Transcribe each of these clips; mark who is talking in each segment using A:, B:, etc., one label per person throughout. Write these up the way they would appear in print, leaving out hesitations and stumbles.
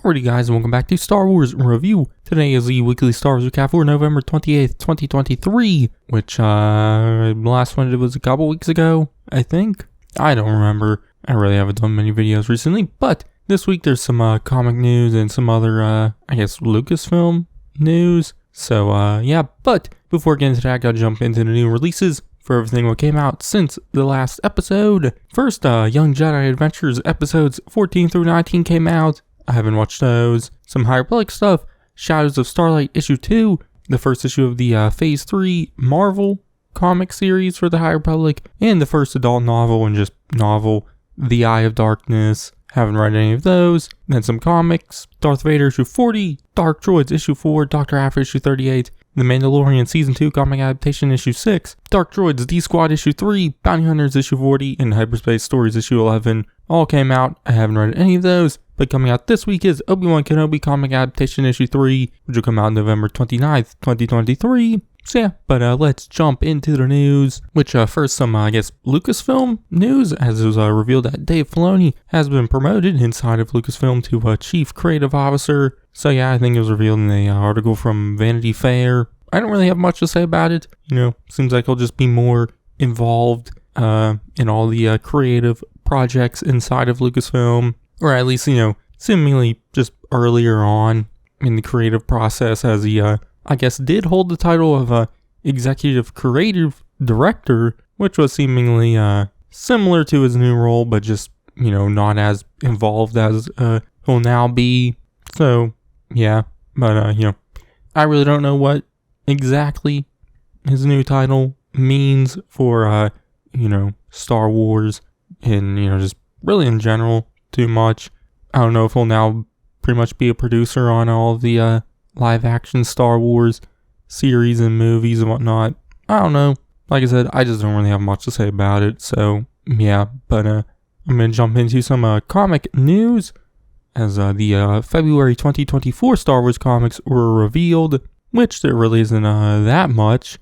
A: Alrighty guys, and welcome back to Star Wars Review. Today is the weekly Star Wars recap for November 28th, 2023, which last one it was a couple weeks ago, I think. I don't remember. I really haven't done many videos recently, but this week there's some comic news and some other, I guess, Lucasfilm news. So, yeah, but before getting into that, I gotta jump into the new releases for everything that came out since the last episode. First, Young Jedi Adventures episodes 14 through 19 came out. I haven't watched those. Some High Republic stuff. Shadows of Starlight issue 2. The first issue of the Phase 3 Marvel comic series for the High Republic. And the first adult novel and just novel, The Eye of Darkness. Haven't read any of those. Then some comics. Darth Vader issue 40. Dark Droids issue 4. Dr. Aphra issue 38. The Mandalorian Season 2 comic adaptation issue 6, Dark Droids D-Squad issue 3, Bounty Hunters issue 40, and Hyperspace Stories issue 11 all came out. I haven't read any of those, but coming out this week is Obi-Wan Kenobi comic adaptation issue 3, which will come out November 29th, 2023. So yeah, but let's jump into the news, which first some, I guess, Lucasfilm news, as it was revealed that Dave Filoni has been promoted inside of Lucasfilm to Chief Creative Officer. So yeah, I think it was revealed in an article from Vanity Fair. I don't really have much to say about it. You know, seems like he'll just be more involved in all the creative projects inside of Lucasfilm, or at least, you know, seemingly just earlier on in the creative process, as he, I guess, did hold the title of Executive Creative Director, which was seemingly similar to his new role, but just, you know, not as involved as he'll now be. So, yeah, but, you know, I really don't know what exactly his new title means for, you know, Star Wars and, you know, just really in general too much. I don't know if he'll now pretty much be a producer on all of the live action Star Wars series and movies and whatnot. I don't know. Like I said, I just don't really have much to say about it. So, yeah, but I'm going to jump into some comic news. As the February 2024 Star Wars comics were revealed, which there really isn't that much,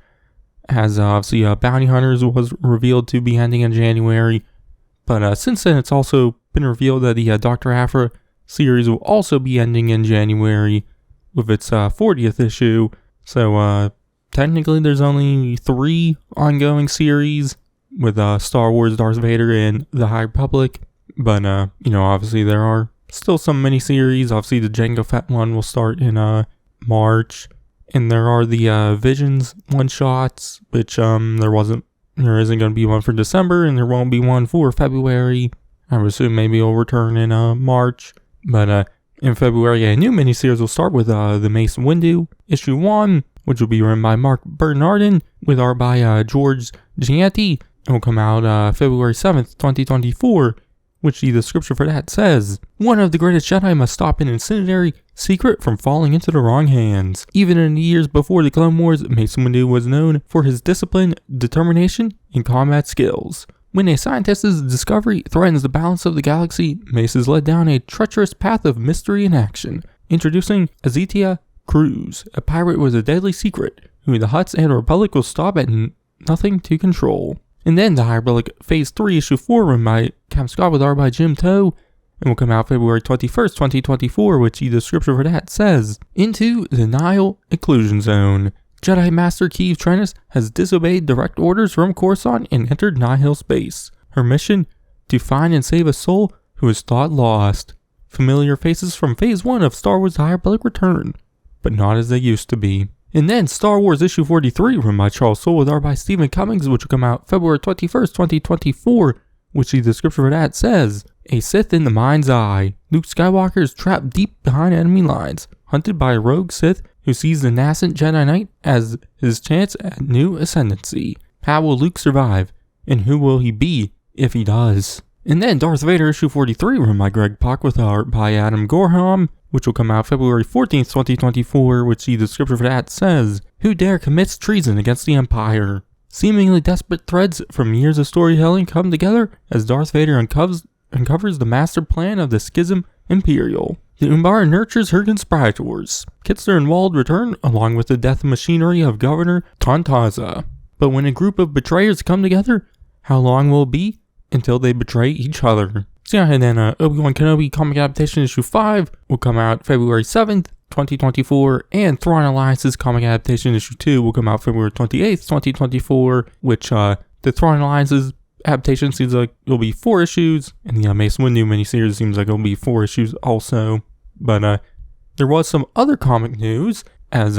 A: as obviously Bounty Hunters was revealed to be ending in January, but since then it's also been revealed that the Dr. Aphra series will also be ending in January with its 40th issue, so technically there's only 3 ongoing series with Star Wars, Darth Vader, and the High Republic, but you know, obviously there are still some miniseries. Obviously, the Jango Fett one will start in March, and there are the Visions one-shots, which there isn't going to be one for December, and there won't be one for February. I would assume maybe it'll return in March, but in February, a new miniseries will start with the Mace Windu issue 1, which will be written by Mark Bernardin, with art by George Giannetti, and will come out February 7th, 2024. Which the description for that says, one of the greatest Jedi must stop an incendiary secret from falling into the wrong hands. Even in the years before the Clone Wars, Mace Windu was known for his discipline, determination, and combat skills. When a scientist's discovery threatens the balance of the galaxy, Mace is led down a treacherous path of mystery and action. Introducing Azetia Cruz, a pirate with a deadly secret, who the Hutts and Republic will stop at nothing to control. And then the High Republic Phase 3 issue 4 written by Cam Scott with art by Jim Toh, and will come out February 21st, 2024, which the description for that says, into the Nihil Occlusion Zone. Jedi Master Keeve Trennis has disobeyed direct orders from Coruscant and entered Nihil space. Her mission? To find and save a soul who is thought lost. Familiar faces from Phase 1 of Star Wars The High Republic return, but not as they used to be. And then Star Wars issue 43, written by Charles Soule with art by Stephen Cummings, which will come out February 21st, 2024, which the description for that says, a Sith in the mind's eye. Luke Skywalker is trapped deep behind enemy lines, hunted by a rogue Sith who sees the nascent Jedi Knight as his chance at new ascendancy. How will Luke survive, and who will he be if he does? And then Darth Vader issue 43, written by Greg Pak with art by Adam Gorham, which will come out February 14th, 2024, which the description for that says, who dare commits treason against the Empire? Seemingly desperate threads from years of storytelling come together as Darth Vader uncovers the master plan of the Schism Imperial. The Umbara nurtures her conspirators. Kitzler and Wald return along with the death machinery of Governor Tontaza. But when a group of betrayers come together, how long will it be until they betray each other. So yeah, and then Obi-Wan Kenobi comic adaptation issue 5 will come out February 7th, 2024, and Thrawn Alliance's comic adaptation issue 2 will come out February 28th, 2024, which the Thrawn Alliance's adaptation seems like it'll be 4 issues, and the Mace Windu miniseries seems like it'll be 4 issues also. But there was some other comic news, as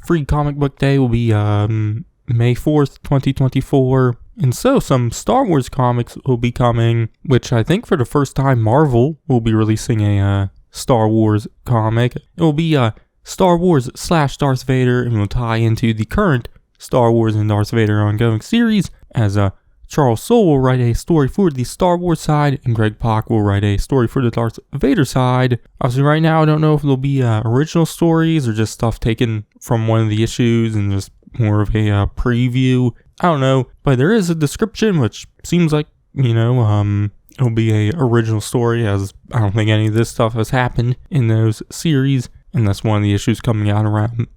A: Free Comic Book Day will be May 4th, 2024. And so some Star Wars comics will be coming, which I think for the first time Marvel will be releasing a Star Wars comic. It will be Star Wars / Darth Vader, and will tie into the current Star Wars and Darth Vader ongoing series, as Charles Soule will write a story for the Star Wars side, and Greg Pak will write a story for the Darth Vader side. Obviously right now I don't know if it'll be original stories or just stuff taken from one of the issues and just more of a preview. I don't know, but there is a description which seems like, it'll be a original story, as I don't think any of this stuff has happened in those series, and that's one of the issues coming out around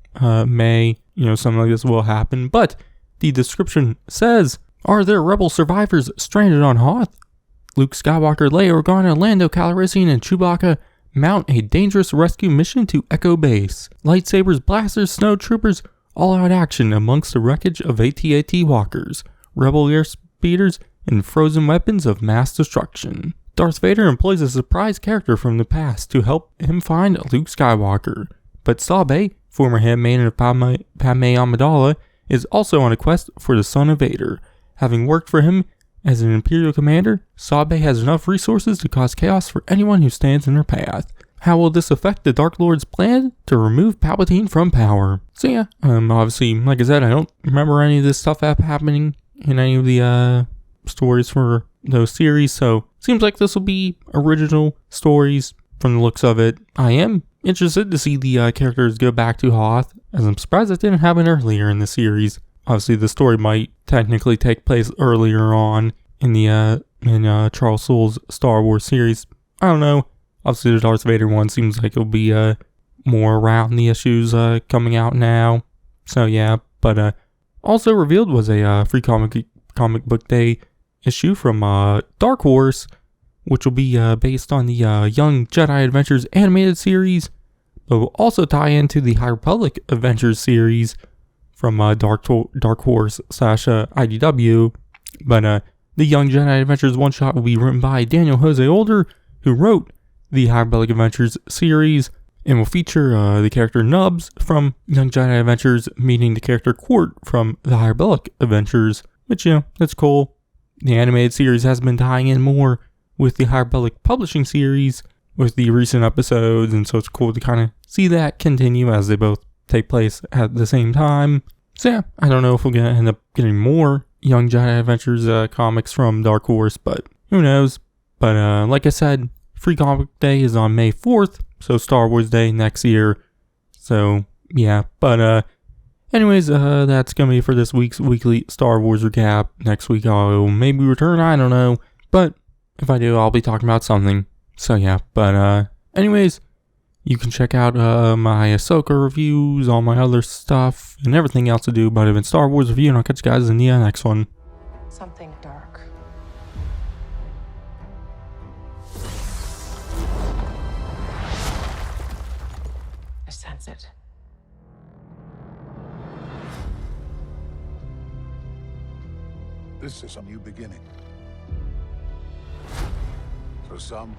A: May. Something like this will happen, but the description says, "Are there rebel survivors stranded on Hoth? Luke Skywalker, Leia Organa, Lando Calrissian, and Chewbacca mount a dangerous rescue mission to Echo Base. Lightsabers, blasters, snow troopers, all-out action amongst the wreckage of AT-AT walkers, rebel airspeeders, and frozen weapons of mass destruction. Darth Vader employs a surprise character from the past to help him find Luke Skywalker. But Sabe, former handmaiden of Padme Amidala, is also on a quest for the son of Vader. Having worked for him as an Imperial commander, Sabe has enough resources to cause chaos for anyone who stands in her path. How will this affect the Dark Lord's plan to remove Palpatine from power?" So yeah, obviously, like I said, I don't remember any of this stuff happening in any of the stories for those series, so seems like this will be original stories from the looks of it. I am interested to see the characters go back to Hoth, as I'm surprised that didn't happen earlier in the series. Obviously, the story might technically take place earlier on in the Charles Soule's Star Wars series. I don't know. Obviously, the Darth Vader one seems like it'll be more around the issues coming out now. So yeah, but also revealed was a Free Comic Book Day issue from Dark Horse, which will be based on the Young Jedi Adventures animated series, but will also tie into the High Republic Adventures series from Dark Horse / IDW. But the Young Jedi Adventures one-shot will be written by Daniel Jose Older, who wrote the High Republic Adventures series, and will feature the character Nubs from Young Jedi Adventures meeting the character Quart from the High Republic Adventures, which, that's cool. The animated series has been tying in more with the High Republic publishing series with the recent episodes, and so it's cool to kind of see that continue as they both take place at the same time. So yeah, I don't know if we're going to end up getting more Young Jedi Adventures comics from Dark Horse, but who knows. But like I said, Free Comic Day is on May 4th, so Star Wars Day next year. So, yeah. But anyways, that's going to be for this week's weekly Star Wars recap. Next week I'll maybe return, I don't know. But if I do, I'll be talking about something. So, yeah. But anyways, you can check out my Ahsoka reviews, all my other stuff, and everything else to do about it in Star Wars review. And I'll catch you guys in the next one.
B: Something dark. I sense it.
C: This is a new beginning. For some,